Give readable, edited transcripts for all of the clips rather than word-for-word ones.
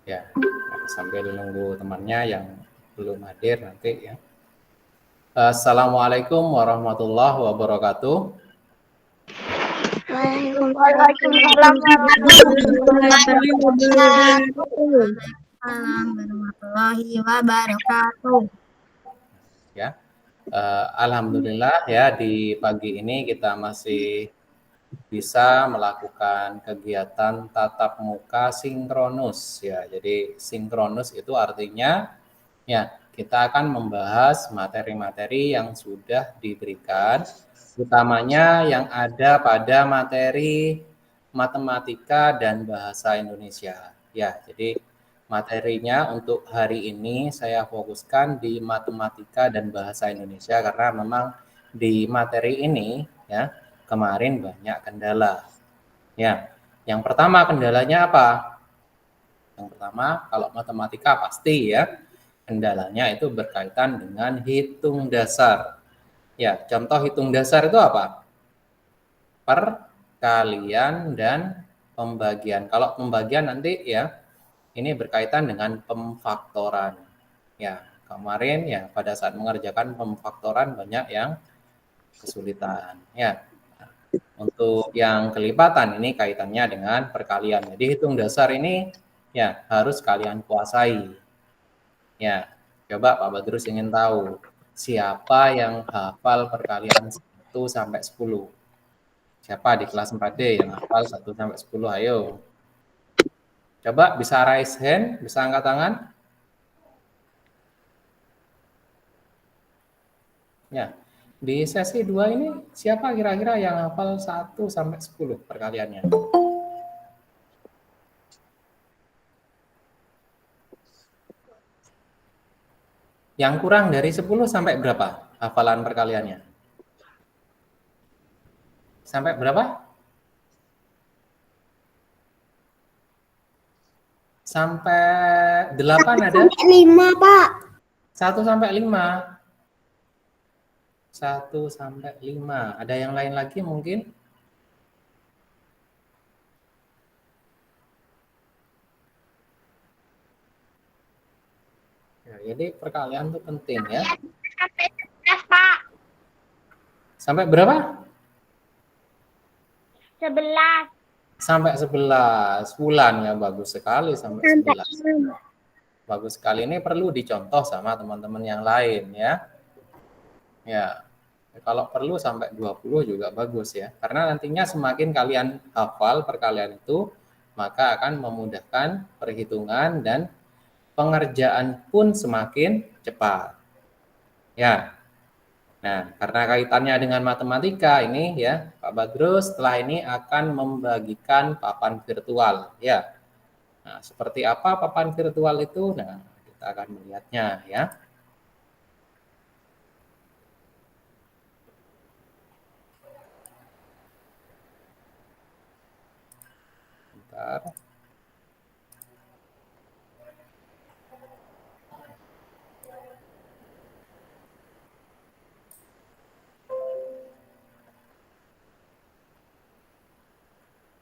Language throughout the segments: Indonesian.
Ya, sambil nunggu temannya yang belum hadir nanti ya. Assalamualaikum warahmatullahi wabarakatuh. Waalaikumsalam warahmatullahi wabarakatuh. Ya, alhamdulillah ya di pagi ini kita masih bisa melakukan kegiatan tatap muka sinkronus ya. Jadi sinkronus itu artinya ya kita akan membahas materi-materi yang sudah diberikan, utamanya yang ada pada materi matematika dan bahasa Indonesia. Ya, jadi materinya untuk hari ini saya fokuskan di matematika dan bahasa Indonesia karena memang di materi ini ya kemarin banyak kendala. Ya, yang pertama kendalanya apa? Yang pertama kalau matematika pasti ya kendalanya itu berkaitan dengan hitung dasar. Ya, contoh hitung dasar itu apa? Perkalian dan pembagian. Kalau pembagian nanti ya ini berkaitan dengan pemfaktoran. Ya, kemarin ya pada saat mengerjakan pemfaktoran banyak yang kesulitan. Ya, untuk yang kelipatan ini kaitannya dengan perkalian. Jadi hitung dasar ini ya harus kalian kuasai. Ya, coba Pak Badrus ingin tahu siapa yang hafal perkalian 1 sampai 10? Siapa di kelas 4D yang hafal 1 sampai 10? Ayo. Coba bisa raise hand, bisa angkat tangan? Ya. Di sesi 2 ini siapa kira-kira yang hafal 1 sampai 10 perkaliannya? Yang kurang dari 10 sampai berapa hafalan perkaliannya? Sampai berapa? Sampai 8 ada? 5, Pak. 1 sampai 5. 1 sampai 5. Ada yang lain lagi mungkin? Ya, jadi perkalian itu penting ya. Sampai 11, Pak. Sampai berapa? 11. Sampai 11 bulan ya, bagus sekali sampai 11. Bagus sekali, ini perlu dicontoh sama teman-teman yang lain ya. Ya, kalau perlu sampai 20 juga bagus ya. Karena nantinya semakin kalian hafal perkalian itu, maka akan memudahkan perhitungan dan pengerjaan pun semakin cepat. Ya. Nah, karena kaitannya dengan matematika ini ya, Pak Badrus setelah ini akan membagikan papan virtual ya. Nah, seperti apa papan virtual itu? Nah, kita akan melihatnya ya. Bentar.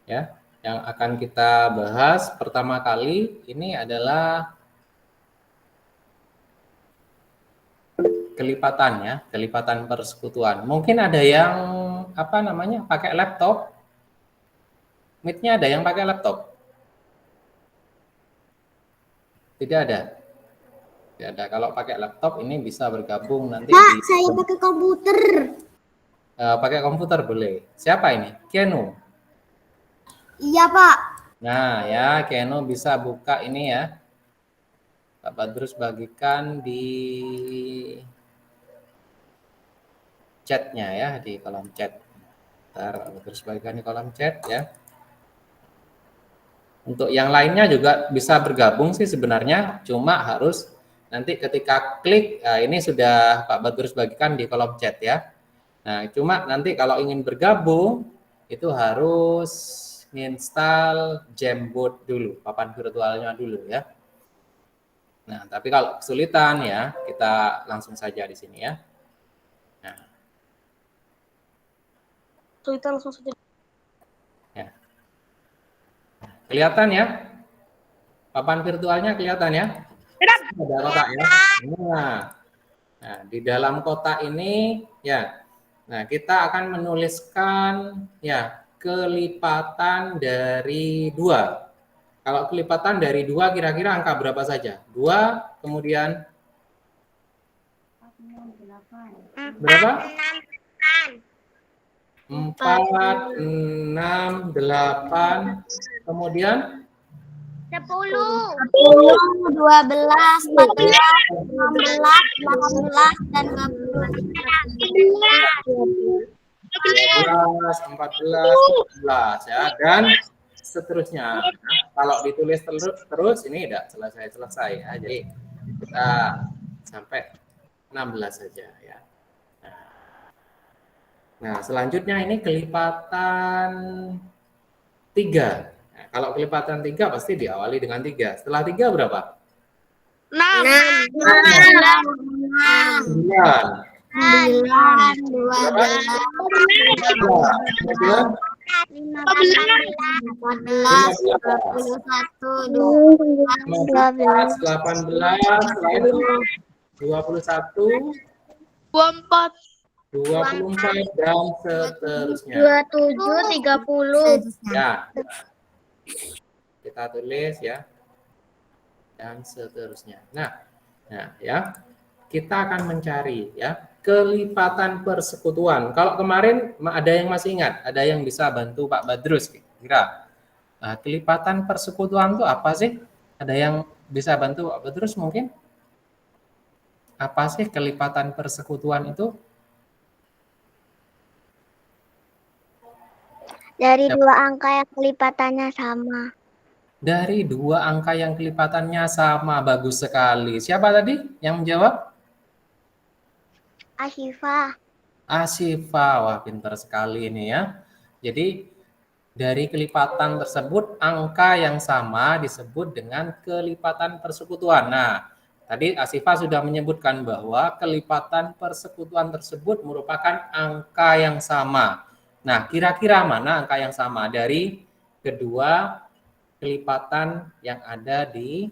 Ya, yang akan kita bahas pertama kali ini adalah kelipatan ya, kelipatan persekutuan. Mungkin ada yang apa namanya pakai laptop. Meet-nya ada yang pakai laptop? Tidak ada. Tidak ada. Kalau pakai laptop ini bisa bergabung nanti Pak, di saya pakai komputer. pakai komputer boleh. Siapa ini? Kenu. Iya, Pak. Nah, ya Kenu bisa buka ini ya. Pak Badrus bagikan di chatnya ya, di kolom chat. Ntar Pak Badrus bagikan di kolom chat ya. Untuk yang lainnya juga bisa bergabung sih sebenarnya, cuma harus nanti ketika klik, nah ini sudah Pak Badrus bagikan di kolom chat ya. Nah, cuma nanti kalau ingin bergabung, itu harus install Jamboard dulu, papan virtualnya dulu ya. Nah, tapi kalau kesulitan ya, kita langsung saja di sini ya. Nah, Kita langsung saja. ya. Kelihatan ya? Papan virtualnya kelihatan ya? Ada kotak ya. Nah, di dalam kotak ini ya. Nah, kita akan menuliskan ya kelipatan dari 2. Kalau kelipatan dari 2 kira-kira angka berapa saja? 2, kemudian berapa? 4, 6, 8, kemudian 10, 12, 14, 16, 18, dan 12, 14, 15 ya, dan seterusnya. Nah, kalau ditulis terus ini tidak selesai ya. Jadi kita sampai 16 saja ya. Nah, selanjutnya ini kelipatan 3. Nah, kalau kelipatan 3 pasti diawali dengan 3. Setelah 3 berapa? 6, 24 dan seterusnya. 27, 30. Ya. Kita tulis ya. Dan seterusnya. Nah, ya. Kita akan mencari ya kelipatan persekutuan. Kalau kemarin ada yang masih ingat, ada yang bisa bantu Pak Badrus kira. Nah, kelipatan persekutuan itu apa sih? Ada yang bisa bantu Pak Badrus mungkin? Apa sih kelipatan persekutuan itu? Dari 2 angka yang kelipatannya sama. Dari 2 angka yang kelipatannya sama, bagus sekali. Siapa tadi yang menjawab? Asyifa. Asyifa, wah pintar sekali ini ya. Jadi dari kelipatan tersebut angka yang sama disebut dengan kelipatan persekutuan. Nah, tadi Asyifa sudah menyebutkan bahwa kelipatan persekutuan tersebut merupakan angka yang sama. Nah, kira-kira mana angka yang sama dari kedua kelipatan yang ada di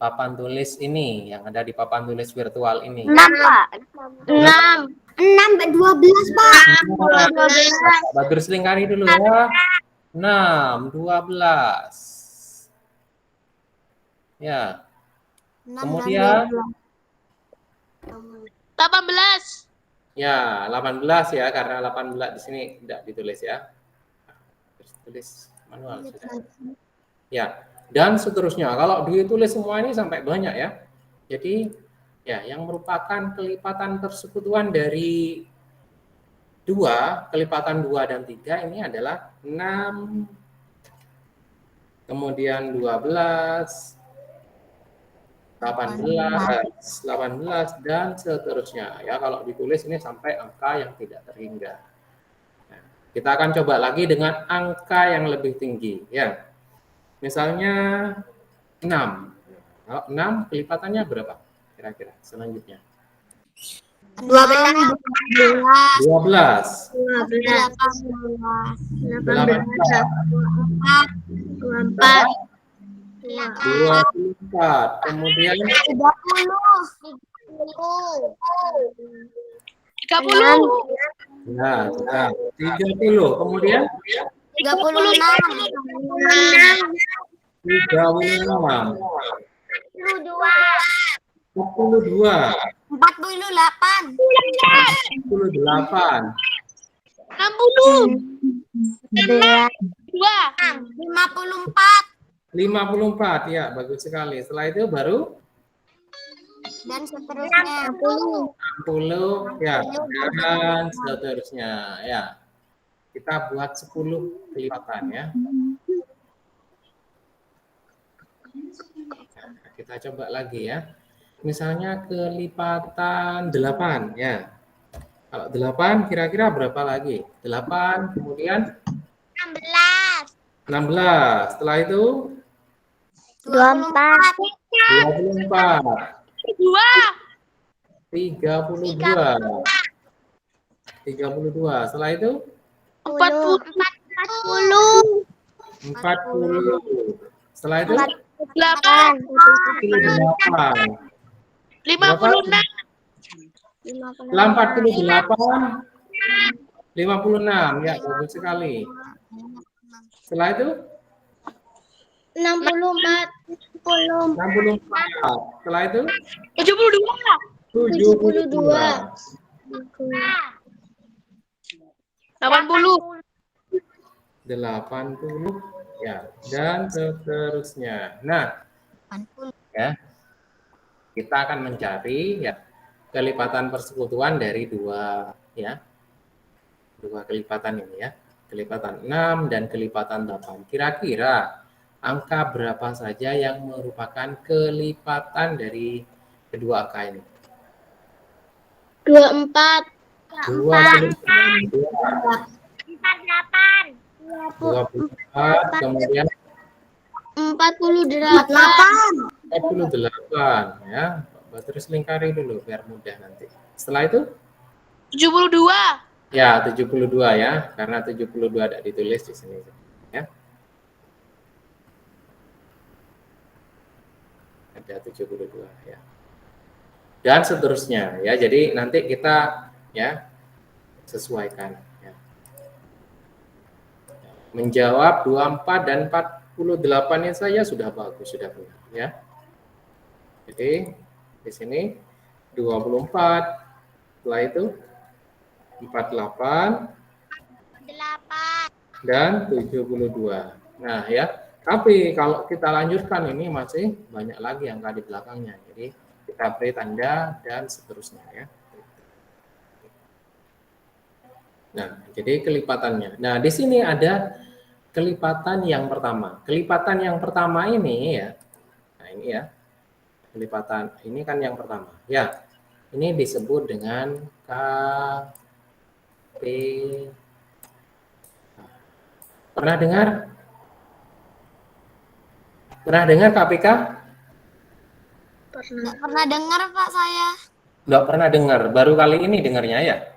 papan tulis ini, yang ada di papan tulis virtual ini? 6, Pak. 6, 12, Pak. 12. Badrus lingkari dulu ya. 6, 12. Ya. Kemudian 18. ya, 18 ya, karena 18 di sini tidak ditulis ya. Tulis manual sudah. Ya, dan seterusnya. Kalau ditulis semua ini sampai banyak ya. Jadi ya, yang merupakan kelipatan persekutuan dari 2, kelipatan 2 dan 3 ini adalah 6, kemudian 12, 18 dan seterusnya ya. Kalau ditulis ini sampai angka yang tidak terhingga. Nah, kita akan coba lagi dengan angka yang lebih tinggi ya. Misalnya 6. Kalau 6 kelipatannya berapa kira-kira selanjutnya? 12. 12. 24. Kemudian 30. 30. Nah, 30. Kemudian 36. 36. 42. 48. 48. 54 ya, bagus sekali. Setelah itu baru Dan seterusnya. 60 ya, dan seterusnya ya. Kita buat 10 kelipatan ya. Nah, kita coba lagi ya. Misalnya kelipatan 8 ya. Kalau 8 kira-kira berapa lagi? 8 kemudian 16. 16. Setelah itu 24. 24. 32. 32. Setelah itu 40. 40. Setelah itu 41. 8. 58. Berapa? 56. Setelah 48, 56. Ya, bagus sekali. Setelah itu? 64. 64. Setelah itu? 72. 72. 80. 80. Ya, dan seterusnya. Nah, ya, kita akan mencari ya kelipatan persekutuan dari dua kelipatan ini ya. Kelipatan 6 dan kelipatan 8. Kira-kira angka berapa saja yang merupakan kelipatan dari kedua angka ini? 24. 24. 24, kemudian 48. 48 ya. Terus lingkari dulu biar mudah nanti. Setelah itu 72. ya 72 ya, karena 72 ada ditulis di sini ya. Ada 72 ya. Dan seterusnya ya. Jadi nanti kita ya sesuaikan ya. Menjawab 24 dan 48-nya saya sudah bagus, sudah benar ya. Jadi di sini 24, setelah itu 48 dan 72. Nah ya, tapi kalau kita lanjutkan ini masih banyak lagi angka di belakangnya. Jadi kita beri tanda dan seterusnya ya. Nah, jadi kelipatannya. Nah, di sini ada kelipatan yang pertama. Kelipatan yang pertama ini ya. Nah, ini ya. Kelipatan ini kan yang pertama. Ya. Ini disebut dengan KP. Pernah dengar? Pernah dengar KPK? Pernah dengar Pak saya. Nggak pernah dengar. Baru kali ini dengarnya ya?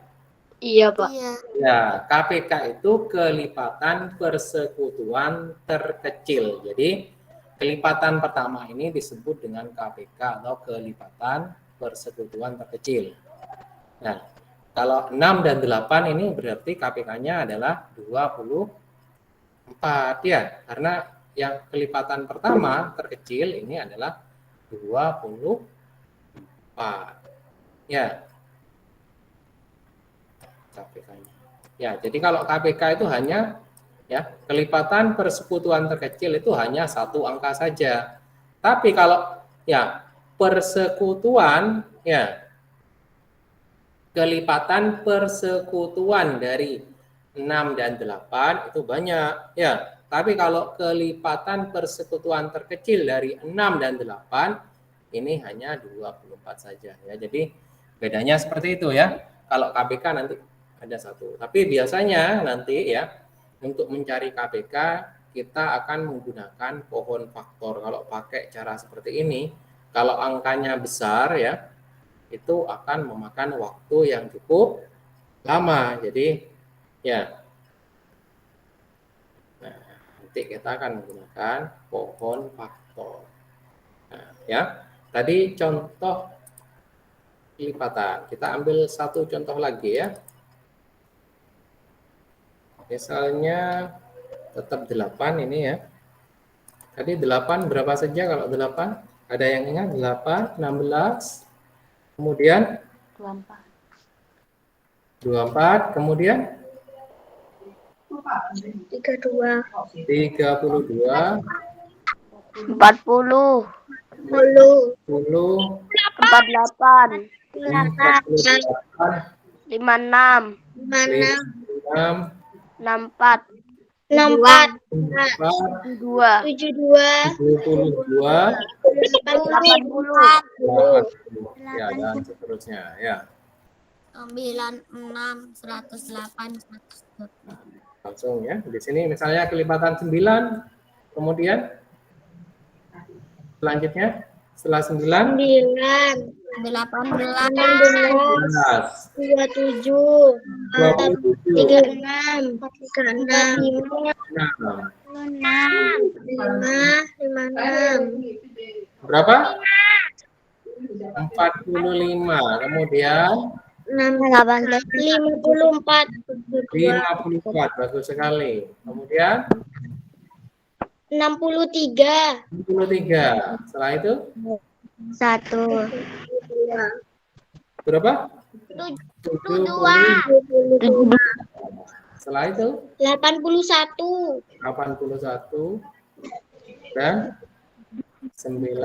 Iya Pak. Ya, KPK itu kelipatan persekutuan terkecil. Jadi kelipatan pertama ini disebut dengan KPK atau kelipatan persekutuan terkecil. Nah, kalau 6 dan 8 ini berarti KPK-nya adalah 24 ya. Karena yang kelipatan pertama terkecil ini adalah 24. Ya. KPK-nya. Ya, jadi kalau KPK itu hanya ya, kelipatan persekutuan terkecil itu hanya satu angka saja. Tapi kalau ya persekutuan ya kelipatan persekutuan dari 6 dan 8 itu banyak ya. Tapi kalau kelipatan persekutuan terkecil dari 6 dan 8 ini hanya 24 saja ya. Jadi bedanya seperti itu ya. Kalau KPK nanti ada satu. Tapi biasanya nanti ya untuk mencari KPK kita akan menggunakan pohon faktor. Kalau pakai cara seperti ini, kalau angkanya besar ya, itu akan memakan waktu yang cukup lama. Jadi ya, nah, nanti kita akan menggunakan pohon faktor. Nah, ya, tadi contoh kelipatan. Kita ambil satu contoh lagi ya. Misalnya tetap 8 ini ya. Tadi 8 berapa saja kalau 8? Ada yang ingat? 8, 16. Kemudian 24, kemudian 32. 32, 40. 10, 48. 48, 56. 56, 64. 64. 4, 72. 72, 80. 80. Ya, dan seterusnya ya. 96, 108, 108. Langsung ya. Di sini misalnya kelipatan 9, kemudian selanjutnya setelah 9 18, 27, 27, 36, 35, 6, 56. Berapa? 45. Kemudian 54. 54. Bagus sekali. Kemudian 63. 63. Setelah itu 1. berapa? 72. Setelah itu 81. 81 dan 90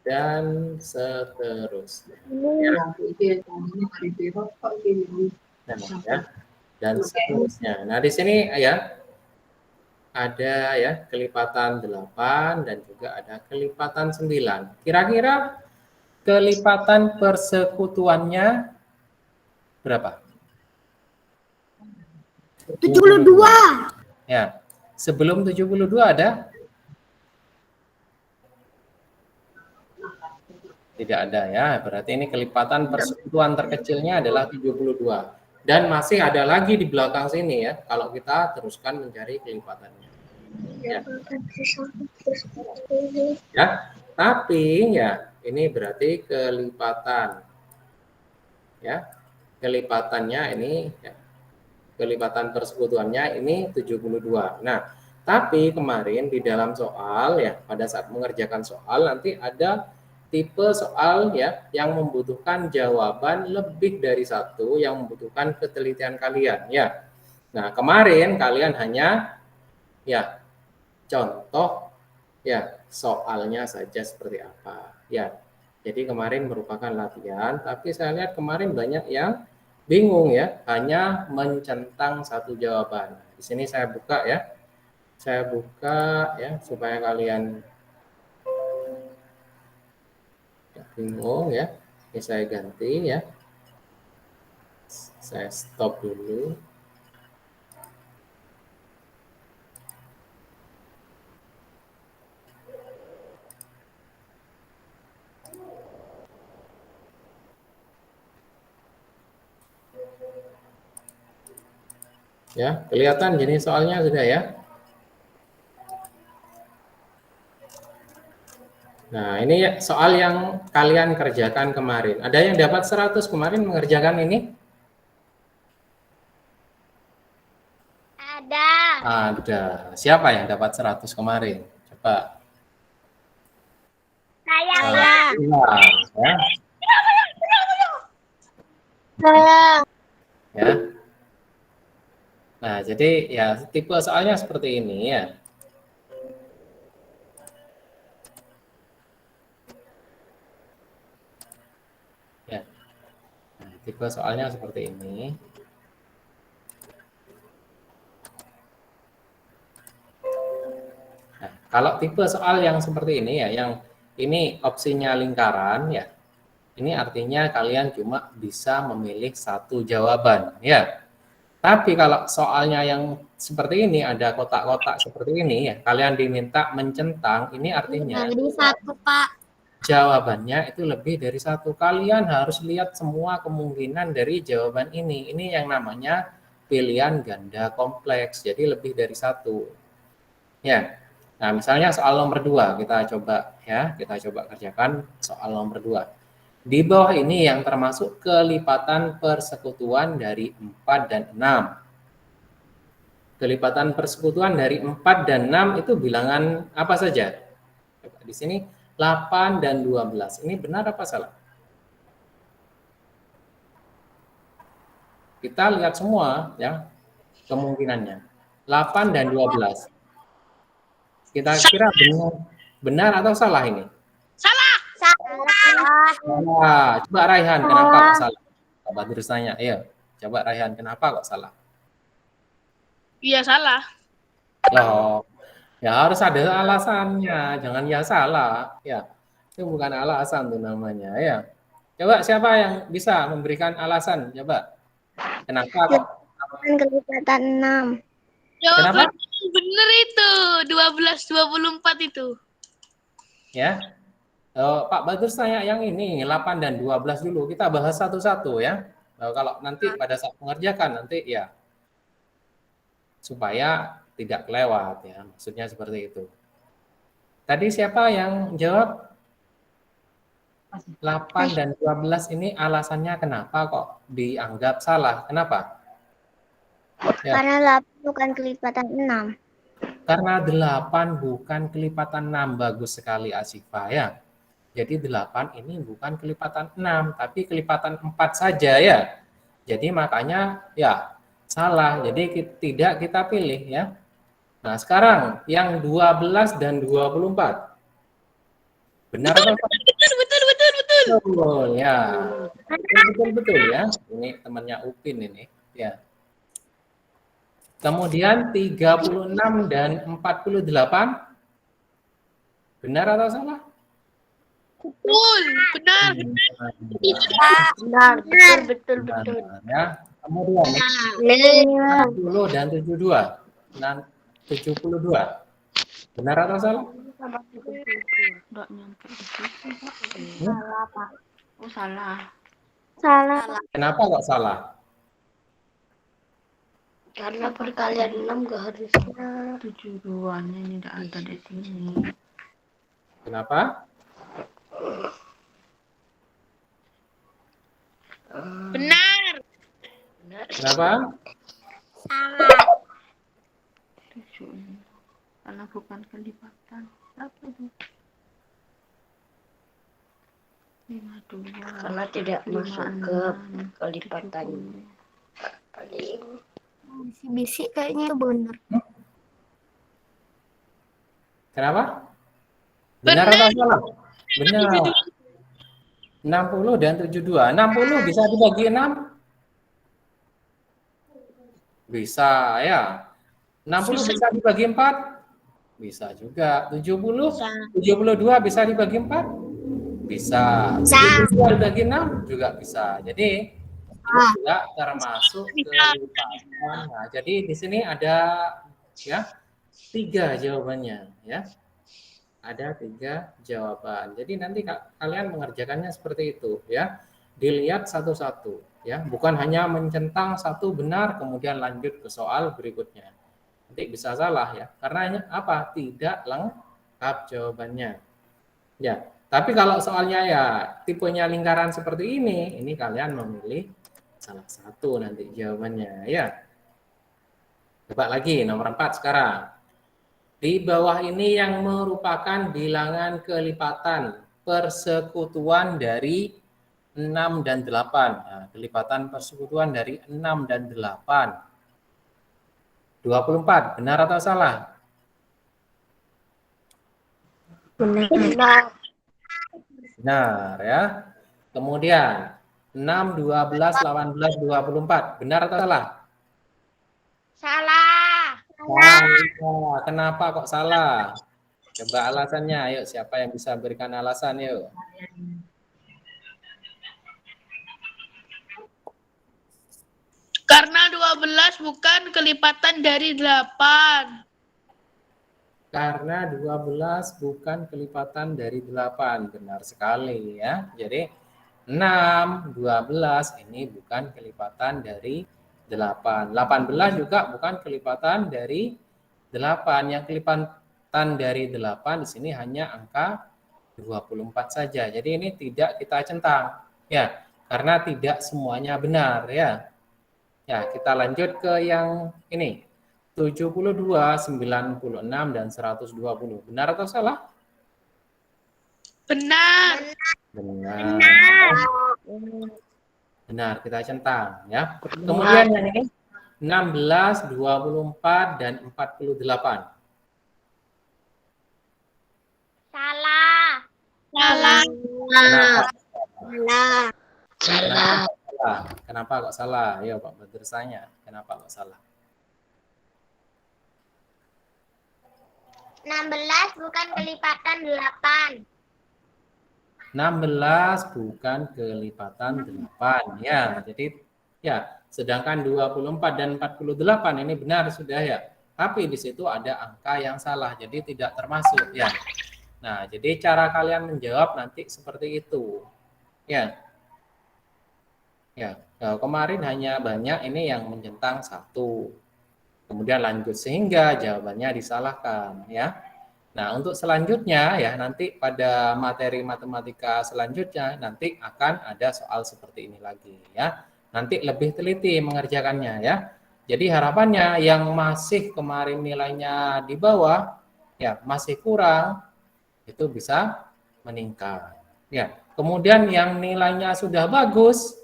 dan seterusnya. Nah, ya. Dan seterusnya. Nah, di sini ya ada ya kelipatan 8 dan juga ada kelipatan 9. Kira-kira kelipatan persekutuannya berapa? 72. Ya. Sebelum 72 ada? Tidak ada ya. Berarti ini kelipatan persekutuan terkecilnya adalah 72. Dan masih ada lagi di belakang sini ya, kalau kita teruskan mencari kelipatannya. Ya. Ya. Tapi ya, ini berarti kelipatan. Ya. Kelipatannya ini ya, kelipatan persekutuannya ini 72. Nah, tapi kemarin di dalam soal ya, pada saat mengerjakan soal nanti ada tipe soal ya yang membutuhkan jawaban lebih dari satu, yang membutuhkan ketelitian kalian ya. Nah, kemarin kalian hanya ya contoh ya soalnya saja seperti apa ya. Jadi kemarin merupakan latihan, tapi saya lihat kemarin banyak yang bingung ya, hanya mencentang satu jawaban. Di sini saya buka ya. Saya buka ya supaya kalian bingung ya. Ini saya ganti ya. Saya stop dulu. Ya, kelihatan jenis soalnya sudah ya. Nah, ini ya soal yang kalian kerjakan kemarin. Ada yang dapat 100 kemarin mengerjakan ini? Ada. Ada. Siapa yang dapat 100 kemarin? Coba. Saya. Ya. Saya. Ya. Nah, jadi ya tipe soalnya seperti ini ya. Ya. Nah, tipe soalnya seperti ini. Nah, kalau tipe soal yang seperti ini ya, yang ini opsinya lingkaran ya, ini artinya kalian cuma bisa memilih satu jawaban ya. Tapi kalau soalnya yang seperti ini, ada kotak-kotak seperti ini ya, kalian diminta mencentang, ini artinya Jadi 1, Pak. jawabannya itu lebih dari satu. Kalian harus lihat semua kemungkinan dari jawaban ini. Ini yang namanya pilihan ganda kompleks, jadi lebih dari satu. Ya. Nah, misalnya soal nomor 2, kita coba ya, kita coba kerjakan soal nomor 2. Di bawah ini yang termasuk kelipatan persekutuan dari 4 dan 6. Kelipatan persekutuan dari 4 dan 6 itu bilangan apa saja? Di sini 8 dan 12. Ini benar apa salah? Kita lihat semua ya kemungkinannya. 8 dan 12. Kita kira benar atau salah ini? Salah. Salah. Coba Raihan, kenapa kok salah? Pak Badrus tanya, ayo. Coba Raihan, kenapa kok salah? Iya salah. Loh, ya harus ada alasannya, jangan ya salah. Ya, itu bukan alasan tuh namanya. Ya, coba siapa yang bisa memberikan alasan? Coba, kenapa kok? Kelipatan 6. Kenapa? Jawabannya bener itu 12/24 itu. Ya, Pak Badrus tanya yang ini 8 dan 12 dulu. Kita bahas satu-satu ya. Kalau nanti pada saat mengerjakan nanti ya supaya tidak kelewat ya, maksudnya seperti itu. Tadi siapa yang jawab? 8 dan 12 ini alasannya kenapa kok dianggap salah? Kenapa? Ya. Karena 8 bukan kelipatan 6. Karena 8 bukan kelipatan 6, bagus sekali Asyifa ya. Jadi 8 ini bukan kelipatan 6, tapi kelipatan 4 saja ya. Jadi makanya ya salah, jadi tidak kita pilih ya. Nah sekarang yang 12 dan 24. Benar atau salah? Betul ya. Betul ya. Ini temannya Upin ini ya. Kemudian 36 dan 48. Benar atau salah? Betul, benar. Benar, betul. Ya. Kemudian 60 dan 72. 72. Benar atau salah? Enggak nyampe di situ, Pak. Salah, Pak. Oh, salah. Salah. Kenapa kok salah? Karena perkalian 6 gak harusnya. 72-nya ini tidak ada di sini. Kenapa? Benar. Kenapa? Salah. 7 ini. Karena bukan kelipatan. Berapa itu? 52. Karena tidak masuk ke kelipatan. Bisik kayaknya itu benar. Kenapa? Benar atau salah? Benar. 60 dan 72. 60 bisa dibagi 6? Bisa ya. 60 bisa dibagi 4? Bisa juga. 70? 72 bisa dibagi 4? Bisa. 72 dibagi 6 juga bisa. Jadi ini juga termasuk kelipatan. Nah, jadi di sini ada ya 3 jawabannya ya. Ada 3 jawaban. Jadi nanti kalian mengerjakannya seperti itu ya. Dilihat satu-satu ya, bukan hanya mencentang satu benar kemudian lanjut ke soal berikutnya. Nanti bisa salah ya. Karena apa? Tidak lengkap jawabannya. Ya, tapi kalau soalnya ya tipenya lingkaran seperti ini kalian memilih salah satu nanti jawabannya ya. Coba lagi nomor 4 sekarang. Di bawah ini yang merupakan bilangan kelipatan persekutuan dari 6 dan 8. Nah, kelipatan persekutuan dari 6 dan 8. 24, benar atau salah? Benar. Benar ya. Kemudian 6, 12, 18, 24. Benar atau salah? Salah. Salah. Kenapa kok salah? Coba alasannya. Ayo, siapa yang bisa berikan alasan yuk? Karena 12 bukan kelipatan dari 8. Karena 12 bukan kelipatan dari 8. Benar sekali ya. Jadi 6, 12 ini bukan kelipatan dari 8. 18 juga bukan kelipatan dari 8. Yang kelipatan dari 8 di sini hanya angka 24 saja. Jadi ini tidak kita centang ya, karena tidak semuanya benar ya. Ya, kita lanjut ke yang ini. 72, 96 dan 120. Benar atau salah? Benar. Benar. Benar, kita centang ya. Kemudian yang ini 16, 24 dan 48. Salah. Salah. Kenapa? Salah. Kenapa kok salah? Ayo Pak Badr tanya. Kenapa kok salah? 16 bukan kelipatan 8. 16 bukan kelipatan 8 ya. Jadi ya, sedangkan 24 dan 48 ini benar sudah ya. Tapi di situ ada angka yang salah, jadi tidak termasuk ya. Nah, jadi cara kalian menjawab nanti seperti itu. Ya. Ya, kemarin hanya banyak ini yang mencentang 1. Kemudian lanjut sehingga jawabannya disalahkan ya. Nah, untuk selanjutnya ya nanti pada materi matematika selanjutnya nanti akan ada soal seperti ini lagi ya. Nanti lebih teliti mengerjakannya ya. Jadi harapannya yang masih kemarin nilainya di bawah ya masih kurang itu bisa meningkat. Ya. Kemudian yang nilainya sudah bagus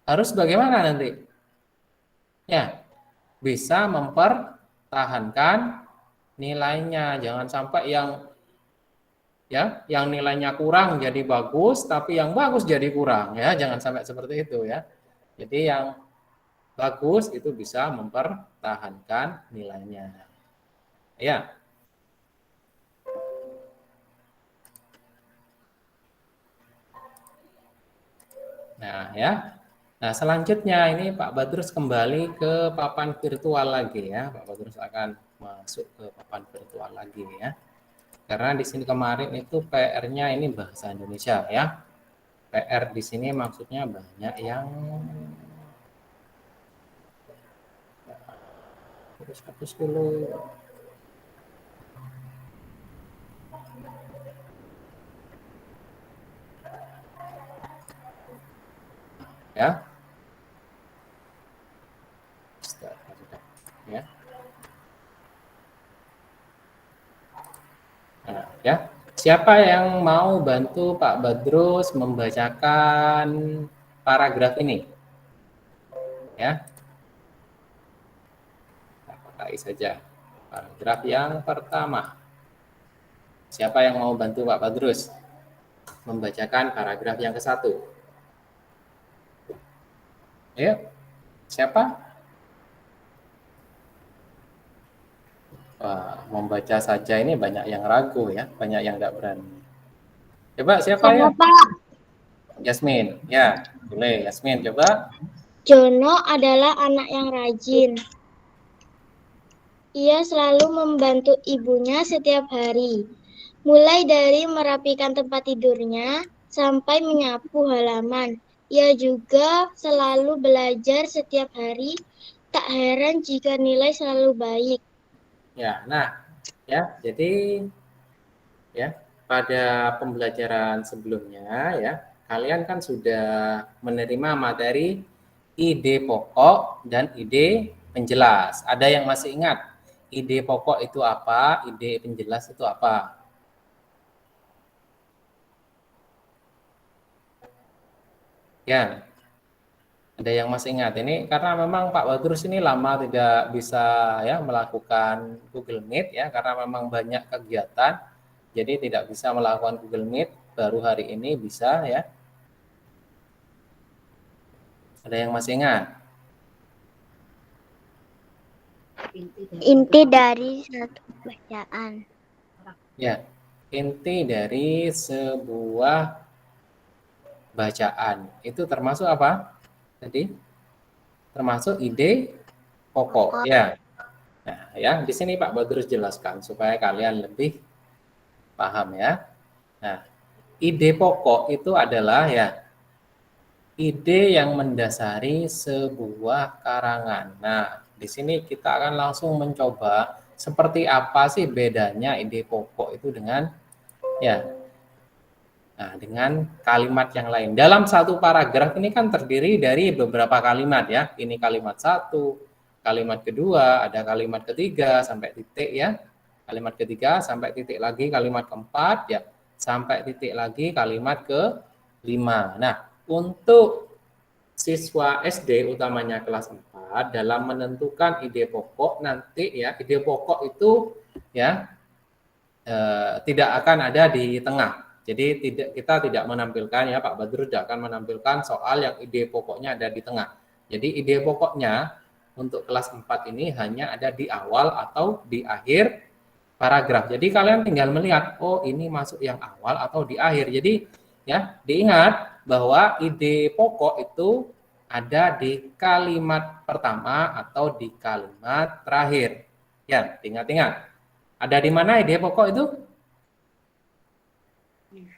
harus bagaimana nanti? Ya, bisa mempertahankan nilainya. Jangan sampai yang nilainya kurang jadi bagus, tapi yang bagus jadi kurang ya. Jangan sampai seperti itu ya. Jadi yang bagus itu bisa mempertahankan nilainya. Ya. Nah, ya. Nah, selanjutnya ini Pak Badrus kembali ke papan virtual lagi ya. Pak Badrus akan masuk ke papan virtual lagi ya. Karena di sini kemarin itu PR-nya ini bahasa Indonesia ya. PR di sini maksudnya banyak yang terus hapus dulu. Ya. Ya. Nah, ya. Siapa yang mau bantu Pak Badrus membacakan paragraf ini? Ya. Pakai saja. Paragraf yang pertama. Siapa yang mau bantu Pak Badrus membacakan paragraf yang ke-1? Ayo. Siapa? Wah, membaca saja ini banyak yang ragu ya, banyak yang tidak berani. Coba siapa ya? Pak. Yasmin, ya boleh Yasmin coba. Jono adalah anak yang rajin. Ia selalu membantu ibunya setiap hari, mulai dari merapikan tempat tidurnya sampai menyapu halaman. Ia juga selalu belajar setiap hari, tak heran jika nilai selalu baik. Ya, nah, ya, jadi ya pada pembelajaran sebelumnya ya kalian kan sudah menerima materi ide pokok dan ide penjelas. Ada yang masih ingat ide pokok itu apa, ide penjelas itu apa? Ya, ada yang masih ingat ini karena memang Pak Badrus ini lama tidak bisa ya melakukan Google Meet ya karena memang banyak kegiatan jadi tidak bisa melakukan Google Meet baru hari ini bisa ya. Ada yang masih ingat? Inti dari satu bacaan. Ya, inti dari sebuah bacaan itu termasuk apa? Tadi termasuk ide pokok ya. Nah, ya di sini Pak Badrus jelaskan supaya kalian lebih paham ya. Nah, ide pokok itu adalah ya ide yang mendasari sebuah karangan. Nah, di sini kita akan langsung mencoba seperti apa sih bedanya ide pokok itu dengan ya. Nah, dengan kalimat yang lain. Dalam satu paragraf ini kan terdiri dari beberapa kalimat ya. Ini kalimat satu, kalimat kedua, ada kalimat ketiga sampai titik ya. Kalimat ketiga sampai titik lagi kalimat keempat ya. Sampai titik lagi kalimat ke-5. Nah, untuk siswa SD utamanya kelas 4 dalam menentukan ide pokok nanti ya, ide pokok itu ya tidak akan ada di tengah. Jadi kita tidak menampilkan ya Pak Badrus tidak akan menampilkan soal yang ide pokoknya ada di tengah. Jadi ide pokoknya untuk kelas 4 ini hanya ada di awal atau di akhir paragraf. Jadi kalian tinggal melihat oh ini masuk yang awal atau di akhir. Jadi ya diingat bahwa ide pokok itu ada di kalimat pertama atau di kalimat terakhir. Ya, ingat-ingat. Ada di mana ide pokok itu?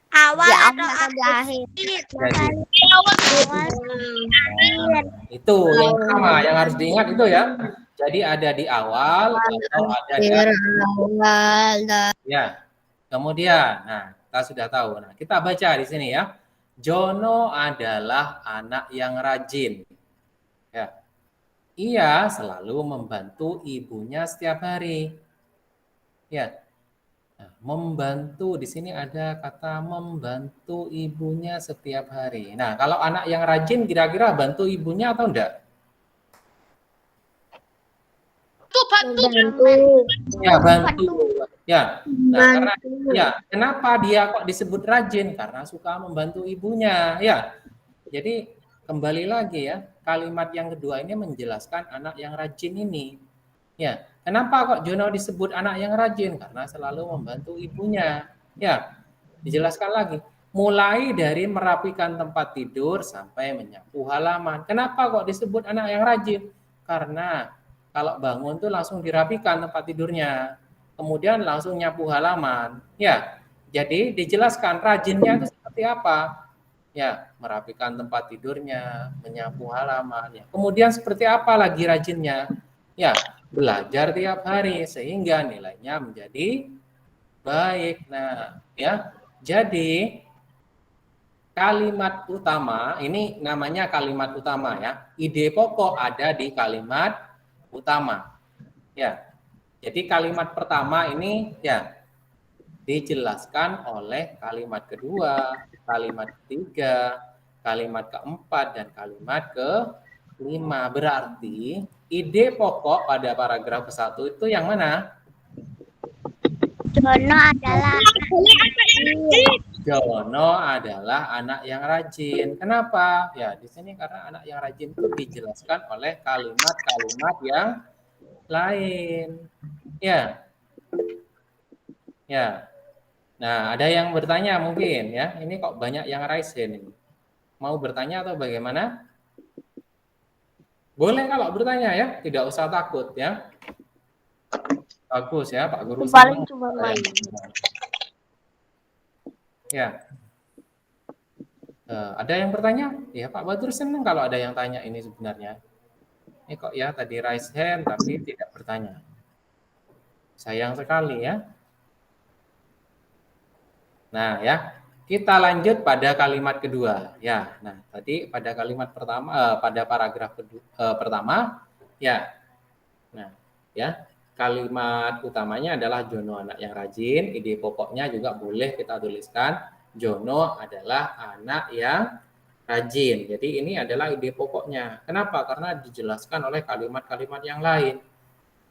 Awal Ya, atau awal atau akhir? Jadi Awal. itu yang pertama yang harus diingat itu ya. Jadi ada di awal atau ada di awal. ya. Kemudian, nah kita sudah tahu. Nah kita baca di sini ya. Jono adalah anak yang rajin. Ya. Ia selalu membantu ibunya setiap hari. Ya. Nah, membantu di sini ada kata membantu ibunya setiap hari. Nah, kalau anak yang rajin kira-kira bantu ibunya atau enggak? Bantu. Ya, bantu. Ya. Nah, karena ya, kenapa dia kok disebut rajin? Karena suka membantu ibunya, ya. Jadi kembali lagi ya, kalimat yang kedua ini menjelaskan anak yang rajin ini. Ya, kenapa kok Jono disebut anak yang rajin? Karena selalu membantu ibunya. Ya, dijelaskan lagi. Mulai dari merapikan tempat tidur sampai menyapu halaman. Kenapa kok disebut anak yang rajin? Karena kalau bangun tuh langsung dirapikan tempat tidurnya. Kemudian langsung nyapu halaman. Ya, jadi dijelaskan rajinnya itu seperti apa? Ya, merapikan tempat tidurnya, menyapu halaman. Ya. Kemudian seperti apa lagi rajinnya? Ya, belajar tiap hari sehingga nilainya menjadi baik. Nah, ya. Jadi kalimat utama ini namanya kalimat utama ya. Ide pokok ada di kalimat utama. Ya. Jadi kalimat pertama ini ya dijelaskan oleh kalimat kedua, kalimat ketiga, kalimat keempat, dan kalimat kelima. Berarti ide pokok pada paragraf ke-1 itu yang mana? Jono adalah Jono adalah anak yang rajin. Kenapa? Ya, di sini karena anak yang rajin itu dijelaskan oleh kalimat-kalimat yang lain. Ya. Ya. Nah, ada yang bertanya mungkin ya. Ini kok banyak yang raise hand ini. Mau bertanya atau bagaimana? Boleh kalau bertanya ya, tidak usah takut ya. Bagus ya, Pak Guru. Paling cuma main. Ya. Ada yang bertanya? Ya, Pak Badrus senang kalau ada yang tanya ini sebenarnya. Ini kok ya tadi raise hand tapi tidak bertanya. Sayang sekali ya. Nah, ya. Kita lanjut pada kalimat kedua. Ya, nah tadi pada kalimat pertama pada paragraf pertama ya. Nah, ya. Kalimat utamanya adalah Jono anak yang rajin, ide pokoknya juga boleh kita tuliskan Jono adalah anak yang rajin. Jadi ini adalah ide pokoknya. Kenapa? Karena dijelaskan oleh kalimat-kalimat yang lain.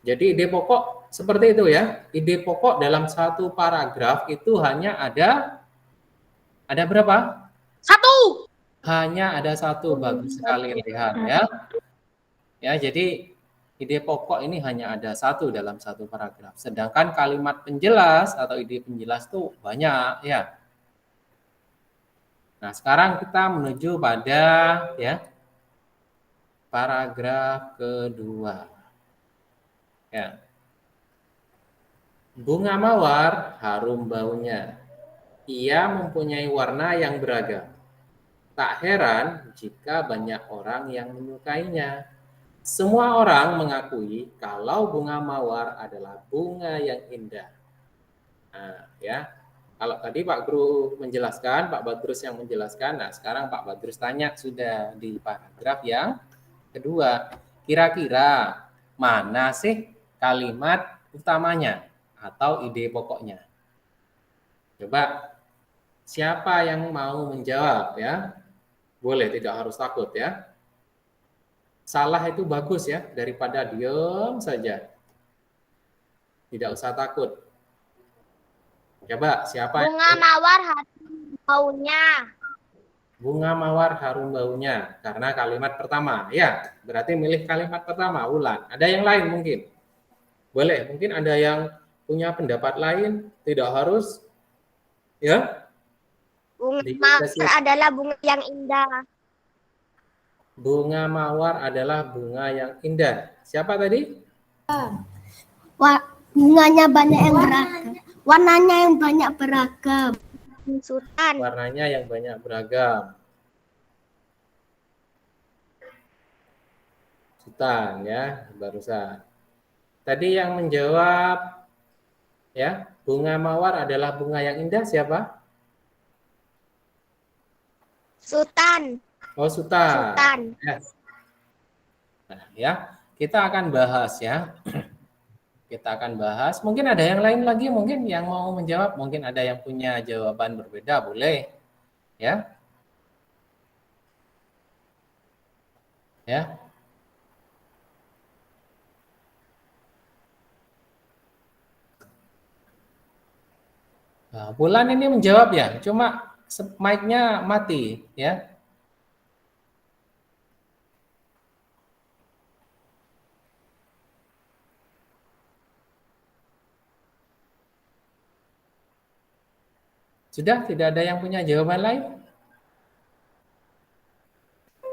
Jadi ide pokok seperti itu ya. Ide pokok dalam satu paragraf itu hanya ada berapa? 1. Hanya ada 1. Bagus sekali lihat ya. Ya, jadi ide pokok ini hanya ada 1 dalam satu paragraf. Sedangkan kalimat penjelas atau ide penjelas itu banyak ya. Nah, sekarang kita menuju pada ya paragraf kedua. Ya. Bunga mawar harum baunya. Ia mempunyai warna yang beragam. Tak heran jika banyak orang yang menyukainya. Semua orang mengakui kalau bunga mawar adalah bunga yang indah. Nah, ya. Kalau tadi Pak Guru menjelaskan, Pak Badrus yang menjelaskan. Nah, sekarang Pak Badrus tanya sudah di paragraf yang kedua. Kira-kira mana sih kalimat utamanya atau ide pokoknya? Coba siapa yang mau menjawab ya? Boleh, tidak harus takut ya. Salah itu bagus ya, daripada diam saja. Tidak usah takut. Coba siapa? bunga mawar harum baunya. Bunga mawar harum baunya. Karena kalimat pertama. Ya, berarti milih kalimat pertama, Wulan. Ada yang lain mungkin? Boleh, mungkin ada yang punya pendapat lain. Tidak harus. Ya. Bunga mawar adalah bunga yang indah. Bunga mawar adalah bunga yang indah. Siapa tadi? Bunganya banyak yang beragam. Warnanya yang banyak beragam. Sultan. Warnanya yang banyak beragam. Sultan ya, barusan. Tadi yang menjawab ya, bunga mawar adalah bunga yang indah siapa? Sultan. Oh, Sultan. Sultan. Ya. Nah, ya, kita akan bahas ya. Kita akan bahas. Mungkin ada yang lain lagi mungkin yang mau menjawab, mungkin ada yang punya jawaban berbeda, boleh. Ya. Ya. Nah, Bulan ini menjawab ya, cuma mic-nya mati ya. Sudah tidak ada yang punya jawaban lain?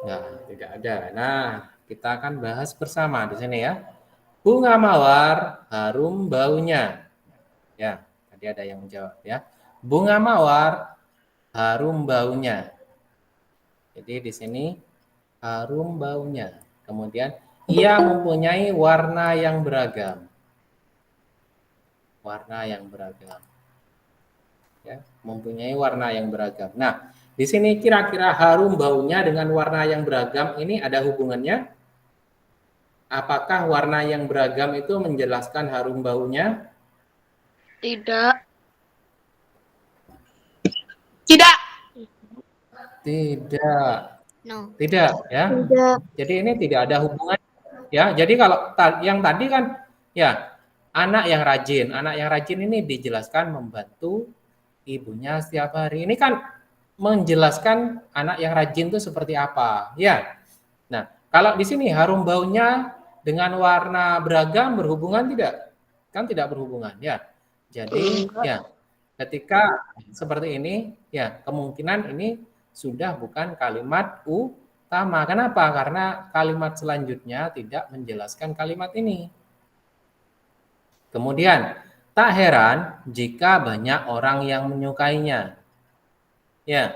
Nah, tidak ada. Nah, kita akan bahas bersama di sini ya. Bunga mawar harum baunya. Ya, tadi ada yang menjawab ya. Bunga mawar harum baunya. Jadi di sini harum baunya. Kemudian ia mempunyai warna yang beragam. Warna yang beragam. Ya, mempunyai warna yang beragam. Nah, di sini kira-kira harum baunya dengan warna yang beragam ini ada hubungannya? Apakah warna yang beragam itu menjelaskan harum baunya? Tidak. Tidak. Tidak. No. Tidak ya. Tidak. Jadi ini tidak ada hubungan ya. Jadi kalau yang tadi kan ya anak yang rajin ini dijelaskan membantu ibunya setiap hari. Ini kan menjelaskan anak yang rajin itu seperti apa, ya. Nah, kalau di sini harum baunya dengan warna beragam berhubungan tidak? Kan tidak berhubungan, ya. Jadi, ya, ketika seperti ini, ya, kemungkinan ini sudah bukan kalimat utama. Kenapa? Karena kalimat selanjutnya tidak menjelaskan kalimat ini. Kemudian, tak heran jika banyak orang yang menyukainya. Ya,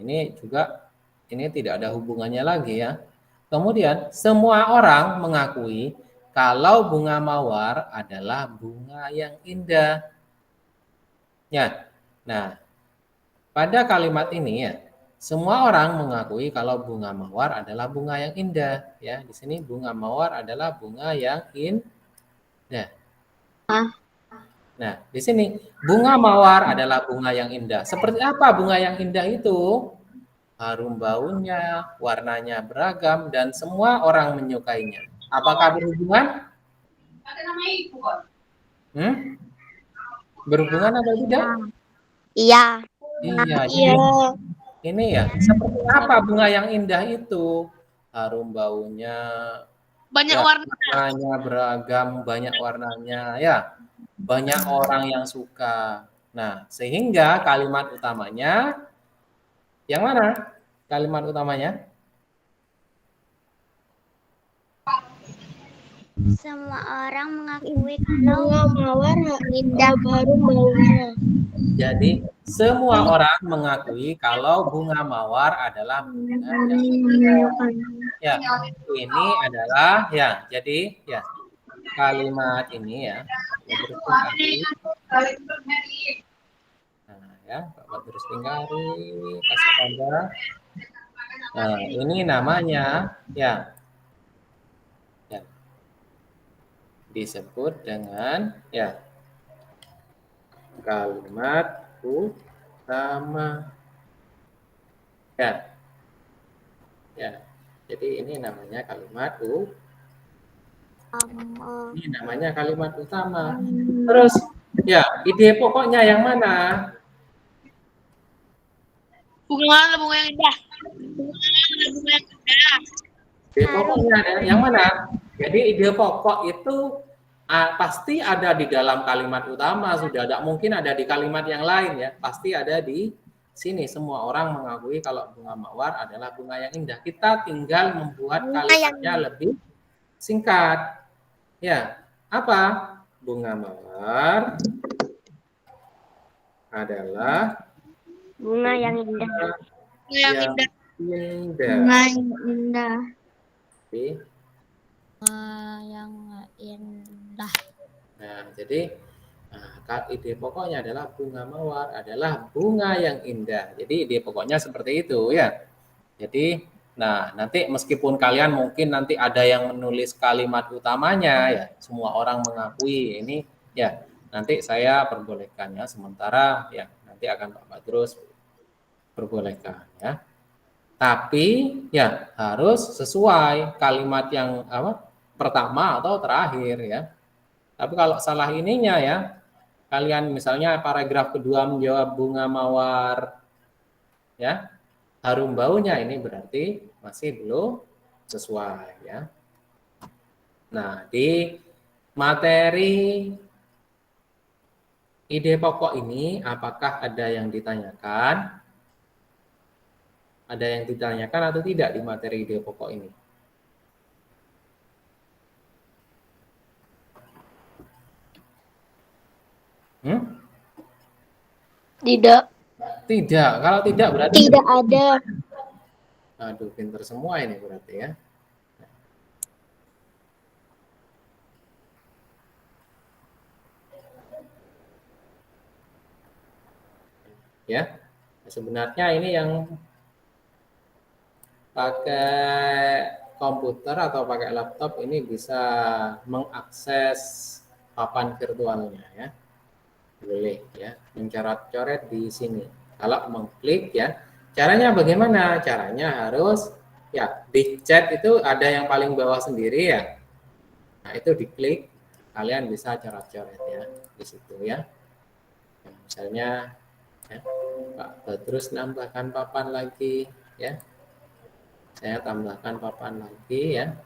ini juga ini tidak ada hubungannya lagi ya. Kemudian, semua orang mengakui kalau bunga mawar adalah bunga yang indah. Ya, nah, pada kalimat ini ya, semua orang mengakui kalau bunga mawar adalah bunga yang indah. Ya, di sini bunga mawar adalah bunga yang indah. Nah, di sini bunga mawar adalah bunga yang indah. Seperti apa bunga yang indah itu? Harum baunya, warnanya beragam, dan semua orang menyukainya. Apakah berhubungan? Berhubungan atau tidak? Iya. Iya. Iya. Ini ya, seperti apa bunga yang indah itu? Harum baunya, Banyak ya, warna. warnanya beragam, banyak warnanya, ya. Banyak orang yang suka. Nah, sehingga kalimat utamanya yang mana? Kalimat utamanya? Semua orang mengakui kalau bunga mawar indah harum baunya. Jadi, semua orang mengakui kalau bunga mawar adalah bunga yang indah. Ya, ini adalah ya. Jadi, ya, kalimat ini ya. Nah, ya, Bapak terus Pinggari, kasih tanda. Nah, ini namanya ya. Ya. Disebut dengan ya kalimat utama. Ya. Ya. Jadi ini namanya kalimat ini namanya kalimat utama. Terus ya, ide pokoknya yang mana? Bunga yang indah. Bunga yang indah. Ide pokoknya yang mana? Jadi ide pokok itu pasti ada di dalam kalimat utama, sudah tidak mungkin ada di kalimat yang lain ya. Pasti ada di sini. Semua orang mengakui kalau bunga mawar adalah bunga yang indah. Kita tinggal membuat kalimatnya lebih singkat. Ya, apa? Bunga mawar adalah Bunga yang indah. Yang yang indah. indah. Bunga yang indah. Oke. Yang indah. Nah, jadi ide pokoknya adalah bunga mawar adalah bunga yang indah. Jadi ide pokoknya seperti itu ya. Jadi, nah nanti meskipun kalian mungkin nanti ada yang menulis kalimat utamanya ya, semua orang mengakui ini ya. Nanti saya perbolehkan ya, sementara ya nanti akan Pak Badrus perbolehkan ya. Tapi ya harus sesuai kalimat yang pertama atau terakhir ya. Tapi kalau salah ininya ya, kalian misalnya paragraf kedua menjawab bunga mawar ya, harum baunya, ini berarti masih belum sesuai ya. Nah, di materi ide pokok ini apakah ada yang ditanyakan? Ada yang ditanyakan atau tidak di materi ide pokok ini? Tidak. Tidak. Kalau tidak berarti Tidak ada. aduh, pinter semua ini berarti ya. Ya. Sebenarnya ini yang pakai komputer atau pakai laptop ini bisa mengakses papan virtualnya ya. Boleh ya, mencoret-coret di sini. Kalau mengklik ya, caranya bagaimana? Caranya harus ya di chat itu ada yang paling bawah sendiri ya. Nah, itu diklik, kalian bisa coret-coret ya di situ ya. Nah, misalnya ya, Pak Badrus nambahkan papan lagi ya. Saya tambahkan papan lagi ya.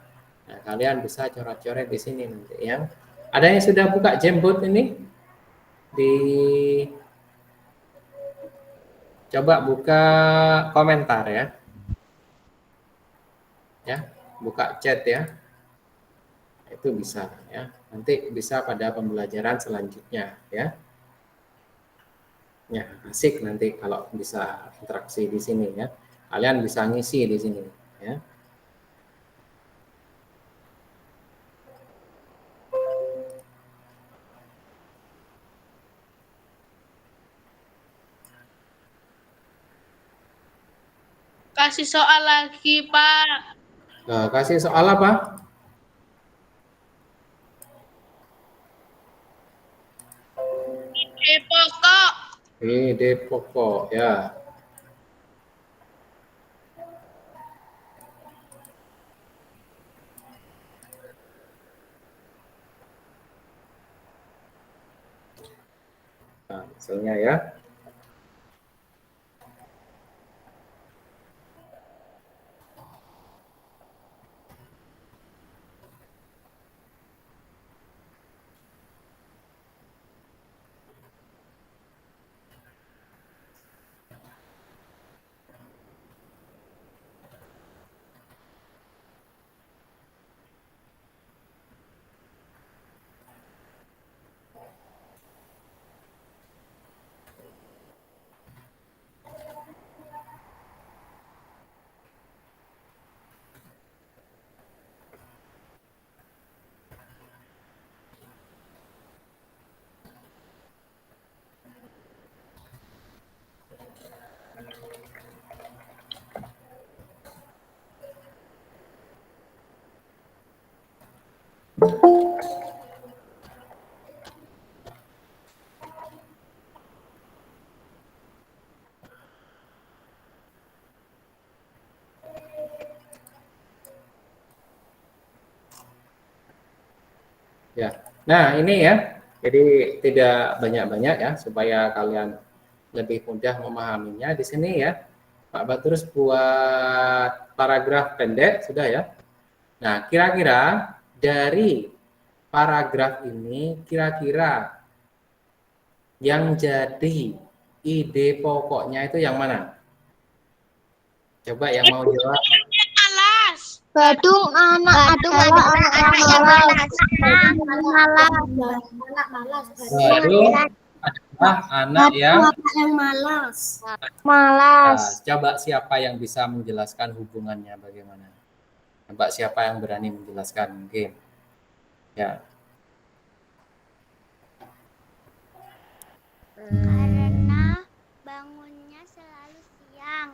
Nah, kalian bisa coret-coret di sini nanti ya. Ada yang sudah buka Jamboard ini? Coba buka komentar ya. Ya, buka chat ya. Itu bisa ya. Nanti bisa pada pembelajaran selanjutnya ya. Ya, asik nanti kalau bisa interaksi di sini ya. Kalian bisa ngisi di sini ya. Kasih soal lagi, Pak. Nah, kasih soal apa? Ide pokok. Ide pokok ya. Nah, misalnya ya. Ya, nah ini ya, jadi tidak banyak-banyak ya, supaya kalian lebih mudah memahaminya di sini ya. Pak Badrus buat paragraf pendek, sudah ya. Nah, kira-kira dari paragraf ini, kira-kira yang jadi ide pokoknya itu yang mana? Coba yang mau jawab. Alas. Badung anak Anak yang malas. Badung adalah anak yang malas. Malas. coba siapa yang bisa menjelaskan hubungannya bagaimana? Coba siapa yang berani menjelaskan game? Ya, Karena bangunnya selalu siang.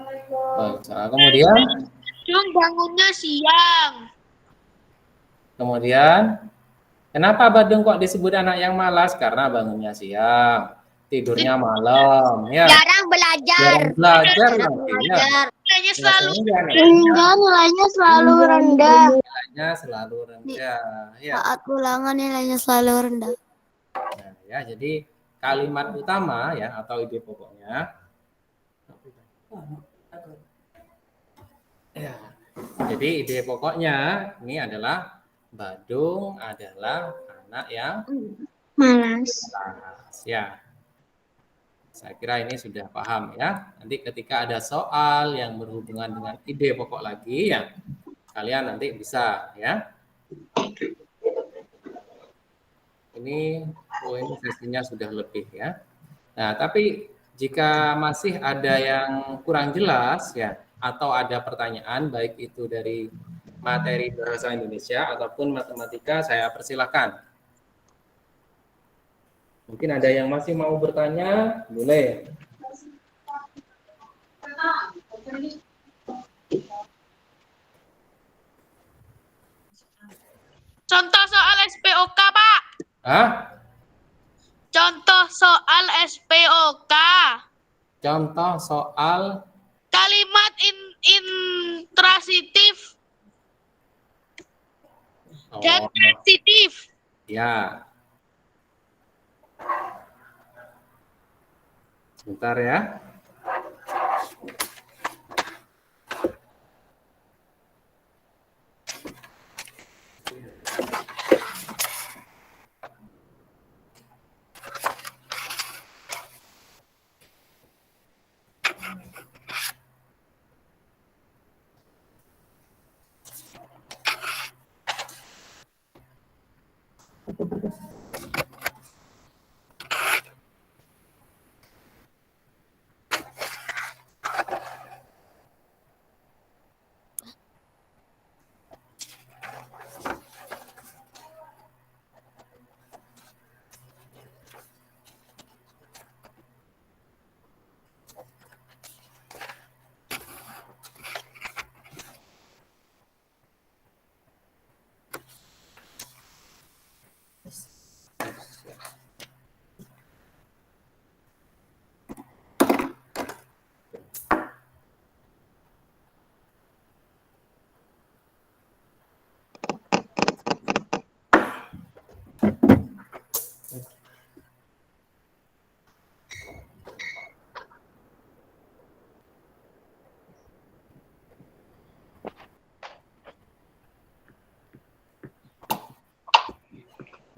baik. Kemudian, Bangunnya siang. kenapa Badung kok disebut anak yang malas? Karena bangunnya siang, tidurnya malam, ya. Jarang belajar. Jarang belajar nanti, ya. Nilainya selalu Sehingga nilainya selalu rendah. Nilainya selalu rendah, ya. Saat ulangan nilainya selalu rendah. Nah, ya, jadi kalimat utama ya atau ide pokoknya. Ya. Jadi ide pokoknya ini adalah Badung adalah anak yang Malas. malas, ya. Saya kira ini sudah paham ya. Nanti ketika ada soal yang berhubungan dengan ide pokok lagi ya, kalian nanti bisa ya. Ini sesinya sudah lebih ya. Nah, tapi jika masih ada yang kurang jelas ya, atau ada pertanyaan baik itu dari materi bahasa Indonesia ataupun matematika, saya persilahkan. Mungkin ada yang masih mau bertanya, boleh. contoh soal SPOK, Pak. Hah? Contoh soal SPOK. Contoh soal Kalimat intransitif dan transitif. ya. Sebentar ya.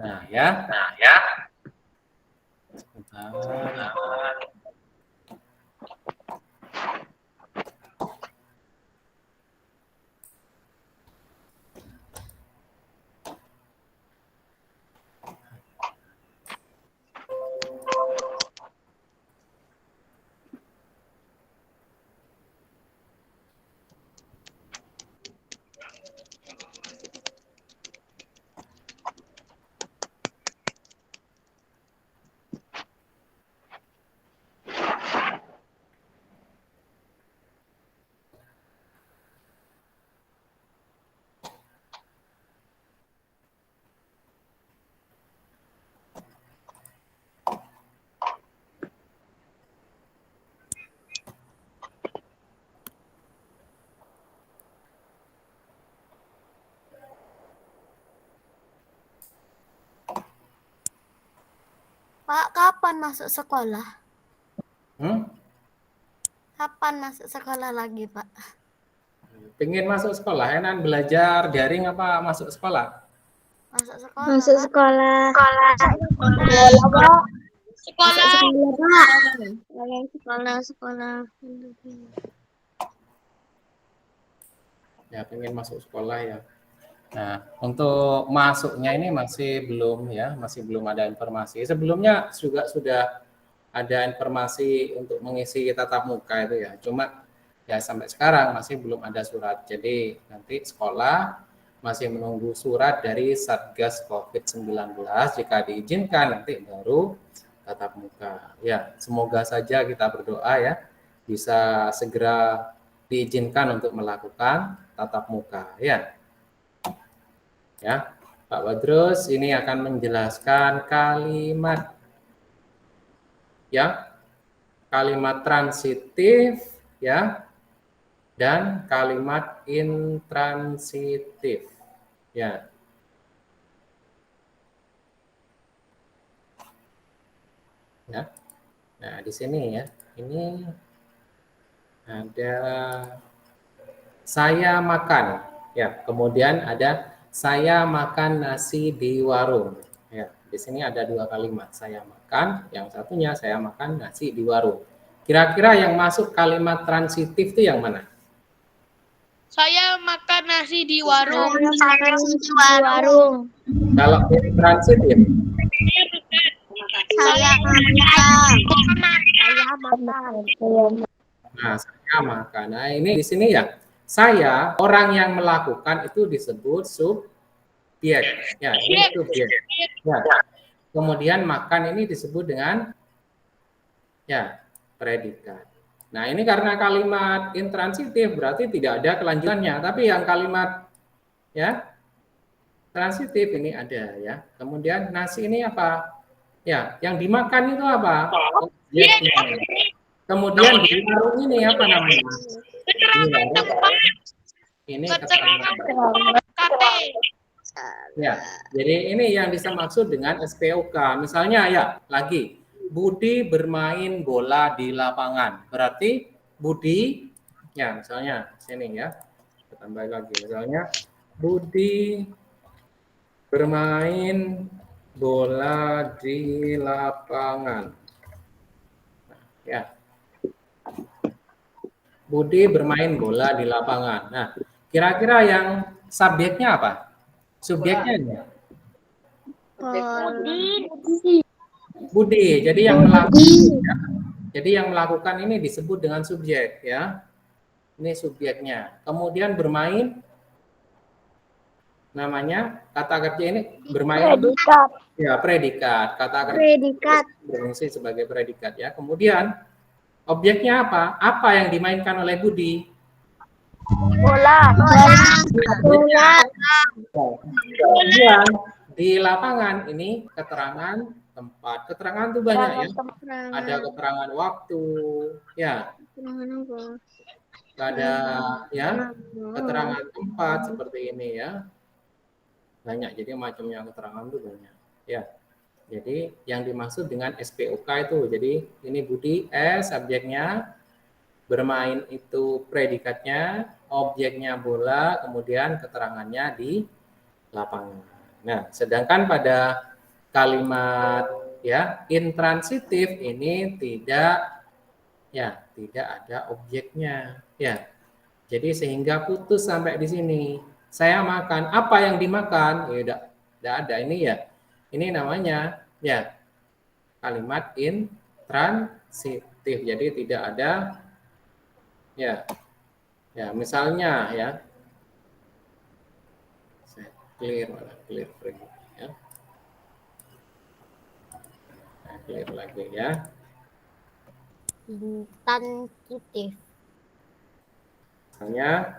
Nah, ya. Sebentar. Pak, kapan masuk sekolah? Kapan masuk sekolah lagi, Pak? Pengen masuk sekolah, enak belajar daring apa masuk sekolah? Masuk sekolah. Masuk Pak. sekolah. Sekolah. Sekolah. Ya, pengen masuk sekolah ya. Nah, untuk masuknya ini masih belum ada informasi. Sebelumnya juga sudah ada informasi untuk mengisi tatap muka itu ya. Cuma ya sampai sekarang masih belum ada surat. Jadi nanti sekolah masih menunggu surat dari Satgas COVID-19. Jika diizinkan nanti baru tatap muka. Ya, semoga saja kita berdoa ya bisa segera diizinkan untuk melakukan tatap muka ya. Ya, Pak Badrus ini akan menjelaskan kalimat ya, kalimat transitif ya dan kalimat intransitif ya. Ya. Nah, di sini ya. Ini ada saya makan ya, kemudian ada saya makan nasi di warung. Ya, di sini ada dua kalimat, saya makan, yang satunya saya makan nasi di warung. Kira-kira yang masuk kalimat transitif itu yang mana? Saya makan nasi di warung. Warung. Kalau ini transitif, Saya nah saya makan. Nah ini di sini ya, saya orang yang melakukan itu disebut subjek. Ya, ini subjek. Ya. Kemudian makan ini disebut dengan ya predikat. Nah ini karena kalimat intransitif berarti tidak ada kelanjutannya, tapi yang kalimat ya transitif ini ada ya. Kemudian nasi ini apa? Ya, yang dimakan itu apa? Objeknya. Kemudian di warung ini apa namanya? Keterangan tempat. Ini Keterangan keterangan. KT. Ya, jadi ini yang bisa maksud dengan SPOK. Misalnya ya, lagi Budi bermain bola di lapangan. Berarti Budi, ya misalnya sini ya, kita tambah lagi. Misalnya Budi bermain bola di lapangan. Nah, ya, Budi bermain bola di lapangan. Nah, kira-kira yang subjeknya apa? Subjeknya ya? Budi. Jadi yang melakukan ini disebut dengan subjek ya. Ini subjeknya. Kemudian bermain namanya kata kerja ini bermain Predikat. ya predikat. Kata kerja Predikat. berfungsi sebagai predikat ya. Kemudian objeknya apa? Apa yang dimainkan oleh Budi? Bola. Bola. Kemudian di lapangan ini keterangan tempat. Keterangan itu banyak ya. Ada keterangan waktu, ya. Ada ya keterangan tempat seperti ini ya. Banyak. Jadi macamnya keterangan itu banyak. Ya. Jadi yang dimaksud dengan SPOK itu. Jadi ini Budi S subjeknya, bermain itu predikatnya, objeknya bola, kemudian keterangannya di lapangan. Nah, sedangkan pada kalimat ya intransitif ini tidak ada objeknya ya. Jadi sehingga putus sampai di sini. Saya makan, apa yang dimakan? Ya tidak ada ini ya. Ini namanya ya kalimat intransitif. Jadi tidak ada ya. Ya, misalnya ya. Saya clear frame ya. Nah, clear lagi ya. intransitif. Misalnya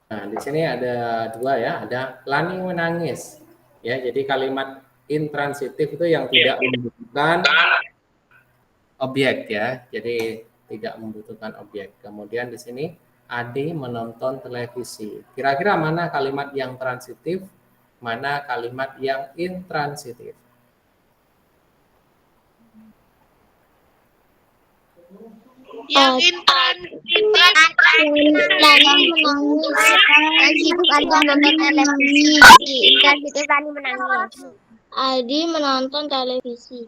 nah, di sini ada dua ya, ada Lani menangis. Ya, jadi kalimat intransitif itu yang tidak membutuhkan objek ya. Jadi tidak membutuhkan objek. Kemudian di sini Adi menonton televisi. Kira-kira mana kalimat yang transitif, mana kalimat yang intransitif? Yang intransitif. Lani menangis. Transitif Adi menonton televisi. Intransitif Lani menangis. Adi menonton televisi.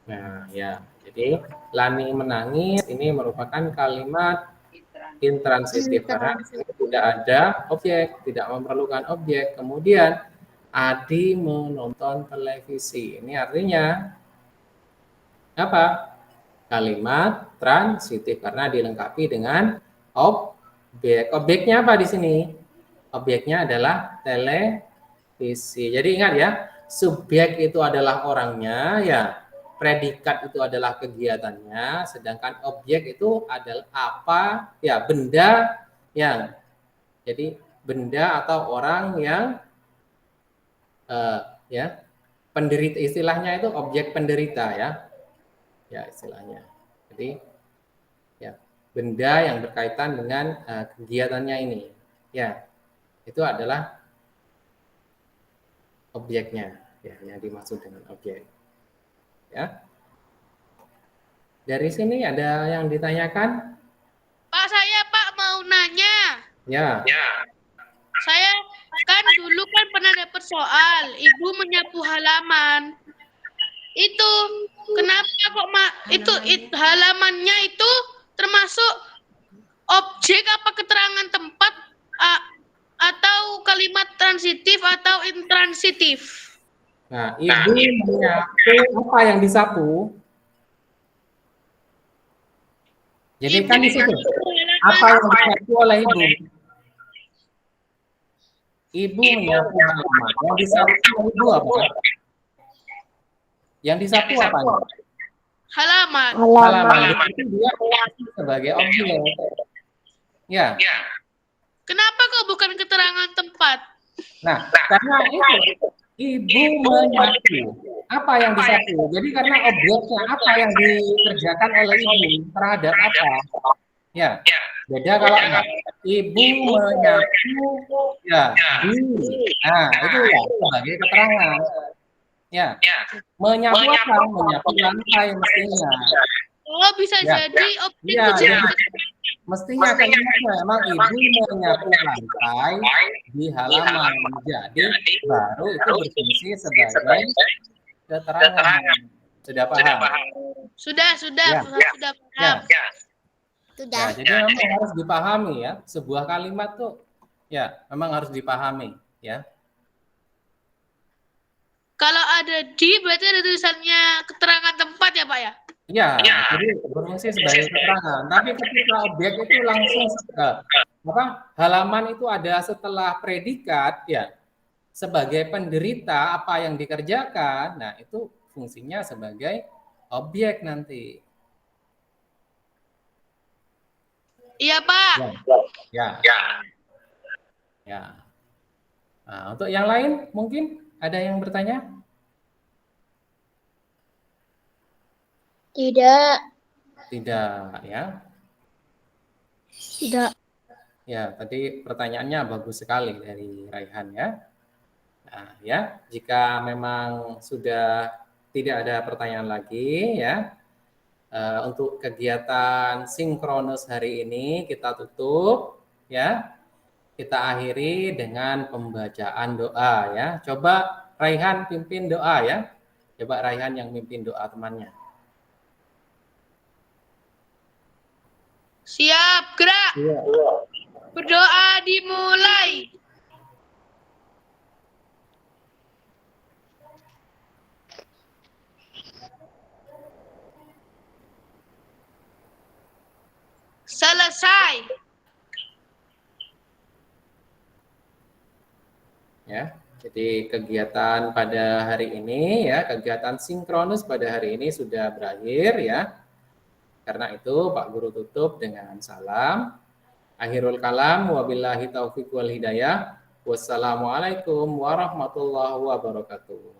Nah, ya. Jadi Lani menangis ini merupakan kalimat intransitif karena tidak ada objek, tidak memerlukan objek. Kemudian Adi menonton televisi. Ini artinya apa? Kalimat transitif karena dilengkapi dengan objek. Objeknya apa di sini? Objeknya adalah televisi. Jadi ingat ya, subjek itu adalah orangnya, ya. Predikat itu adalah kegiatannya, sedangkan objek itu adalah apa? Ya, benda yang. Jadi benda atau orang yang ya, penderita, istilahnya itu objek penderita ya. Ya, istilahnya. Jadi ya, benda yang berkaitan dengan kegiatannya ini. Ya. Itu adalah objeknya, ya, yang dimaksud dengan objek. Ya. Dari sini ada yang ditanyakan? Pak, saya Pak mau nanya. Ya. Saya kan dulu kan pernah dapat soal, ibu menyapu halaman. Itu kenapa kok itu halamannya itu termasuk objek apa keterangan tempat atau kalimat transitif atau intransitif? Nah, ibu menyapu, apa yang disapu? Jadi kan di situ apa yang disapu oleh ibu? Ibu menyapu halaman. Yang disapu oleh ibu apa? Yang disapu apa? Halaman. Halaman. Itu dia sebagai objek. Ya. Kenapa kok bukan keterangan tempat? Nah, karena itu ibu menyapu. Apa yang disapu? Jadi karena objeknya apa yang dikerjakan oleh ibu terhadap apa? Ya. Beda kalau ibu menyapu ya di. Nah, itu ya sebagai keterangan. Ya. Menyapu apa? Menyapu lantai mestinya. Oh, bisa jadi objek Ya, itu jadi mestinya kalimatnya memang ibu menyapu lantai di halaman. Jadi baru itu berfungsi sebagai keterangan. Sudah paham? Sudah Ya. paham. Ya, jadi memang harus dipahami ya. Sebuah kalimat tuh ya memang harus dipahami ya. Kalau ada di berarti ada tulisannya keterangan tempat ya, Pak ya? Ya, jadi berfungsi sebagai keterangan. Tapi ketika objek itu langsung halaman itu ada setelah predikat ya sebagai penderita apa yang dikerjakan. Nah, itu fungsinya sebagai objek nanti. Iya, Pak. Ya. Nah, untuk yang lain mungkin ada yang bertanya? Tidak. Tidak, ya. Tidak. Ya, tadi pertanyaannya bagus sekali dari Raihan ya. Nah, ya, jika memang sudah tidak ada pertanyaan lagi ya, untuk kegiatan sinkronus hari ini kita tutup ya. Kita akhiri dengan pembacaan doa ya. Coba Raihan pimpin doa ya. Coba Raihan yang mimpin doa temannya. Siap, gerak. Iya. Berdoa dimulai. Selesai. Ya, jadi kegiatan pada hari ini ya, kegiatan sinkronus pada hari ini sudah berakhir ya. Karena itu Pak Guru tutup dengan salam. Akhirul kalam wabillahi taufiq wal hidayah. Wassalamualaikum warahmatullahi wabarakatuh.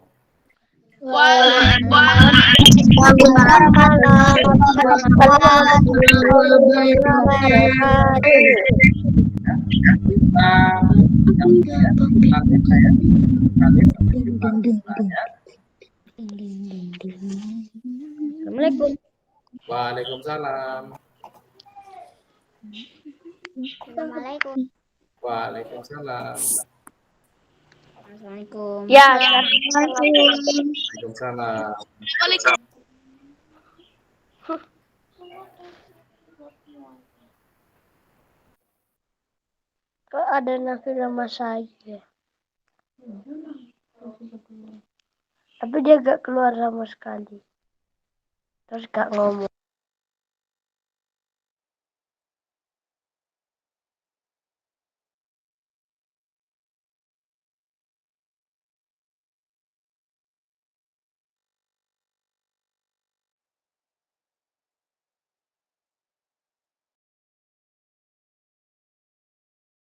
Waalaikumsalam warahmatullahi wabarakatuh. Nanti saya kalian menunjukkan suaranya. Assalamualaikum. Waalaikumsalam. Assalamualaikum. Waalaikumsalam. Assalamualaikum. Ya, Waalaikumsalam. Waalaikumsalam. kok ada nafsu sama saya. Tapi dia gak keluar sama sekali. Terus gak ngomong.